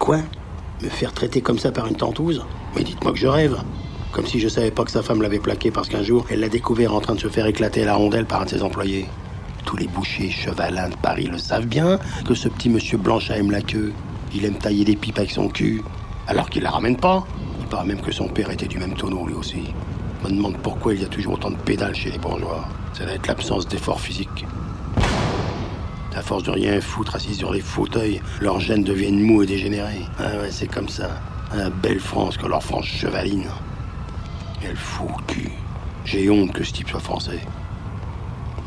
Quoi? Me faire traiter comme ça par une tentouse? Mais dites-moi que je rêve. Comme si je savais pas que sa femme l'avait plaqué parce qu'un jour, elle l'a découvert en train de se faire éclater à la rondelle par un de ses employés. Tous les bouchers chevalins de Paris le savent bien que ce petit monsieur Blanchard aime la queue. Il aime tailler des pipes avec son cul, alors qu'il la ramène pas. Il paraît même que son père était du même tonneau, lui aussi. Je me demande pourquoi il y a toujours autant de pédales chez les bourgeois. Ça doit être l'absence d'effort physique. À force de rien foutre assis sur les fauteuils, leurs gènes deviennent mous et dégénérés. Ah ouais, c'est comme ça. La belle France que leur France chevaline. Elle fout au cul. J'ai honte que ce type soit français.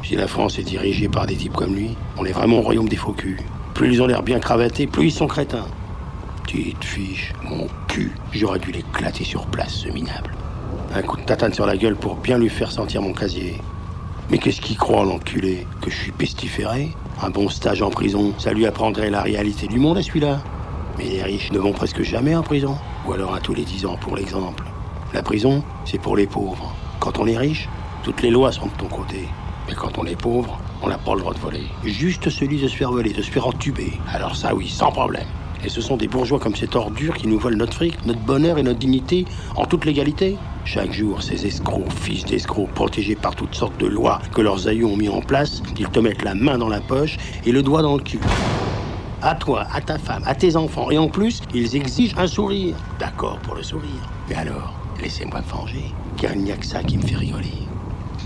Si la France est dirigée par des types comme lui, on est vraiment au royaume des faux culs. Plus ils ont l'air bien cravatés, plus ils sont crétins. Petite fiche, mon cul. J'aurais dû l'éclater sur place, ce minable. Un coup de tatane sur la gueule pour bien lui faire sentir mon casier. Mais qu'est-ce qu'il croit, l'enculé? Que je suis pestiféré? Un bon stage en prison, ça lui apprendrait la réalité du monde à celui-là. Mais les riches ne vont presque jamais en prison. Ou alors à tous les 10 ans, pour l'exemple. La prison, c'est pour les pauvres. Quand on est riche, toutes les lois sont de ton côté. Mais quand on est pauvre, on n'a pas le droit de voler. Juste celui de se faire voler, de se faire entuber. Alors ça, oui, sans problème. Et ce sont des bourgeois comme cette ordure qui nous volent notre fric, notre bonheur et notre dignité en toute légalité. Chaque jour, ces escrocs, fils d'escrocs, protégés par toutes sortes de lois que leurs aïeux ont mis en place, ils te mettent la main dans la poche et le doigt dans le cul. À toi, à ta femme, à tes enfants. Et en plus, ils exigent un sourire. D'accord pour le sourire. Mais alors, laissez-moi me venger, car il n'y a que ça qui me fait rigoler.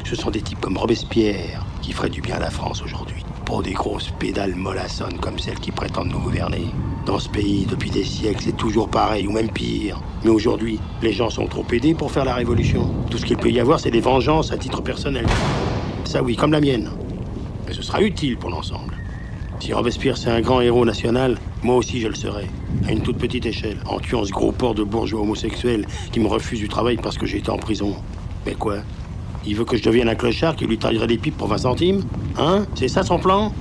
Ce sont des types comme Robespierre qui feraient du bien à la France aujourd'hui. Pas des grosses pédales mollassonnes comme celles qui prétendent nous gouverner. Dans ce pays, depuis des siècles, c'est toujours pareil, ou même pire. Mais aujourd'hui, les gens sont trop aidés pour faire la révolution. Tout ce qu'il peut y avoir, c'est des vengeances à titre personnel. Ça oui, comme la mienne. Mais ce sera utile pour l'ensemble. Si Robespierre c'est un grand héros national, moi aussi je le serai. À une toute petite échelle, en tuant ce gros porc de bourgeois homosexuels qui me refuse du travail parce que j'ai été en prison. Mais quoi? Il veut que je devienne un clochard qui lui taillerait des pipes pour 20 centimes? Hein? C'est ça son plan?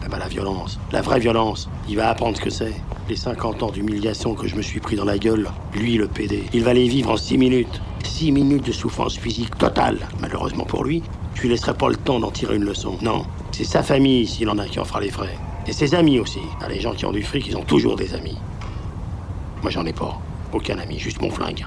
Eh ben la violence, la vraie violence, il va apprendre ce que c'est. Les 50 ans d'humiliation que je me suis pris dans la gueule, lui le PD, il va les vivre en 6 minutes. 6 minutes de souffrance physique totale. Malheureusement pour lui, je lui laisserai pas le temps d'en tirer une leçon. Non, c'est sa famille, s'il en a, qui en fera les frais. Et ses amis aussi. Ah, les gens qui ont du fric, ils ont toujours des amis. Moi j'en ai pas. Aucun ami, juste mon flingue.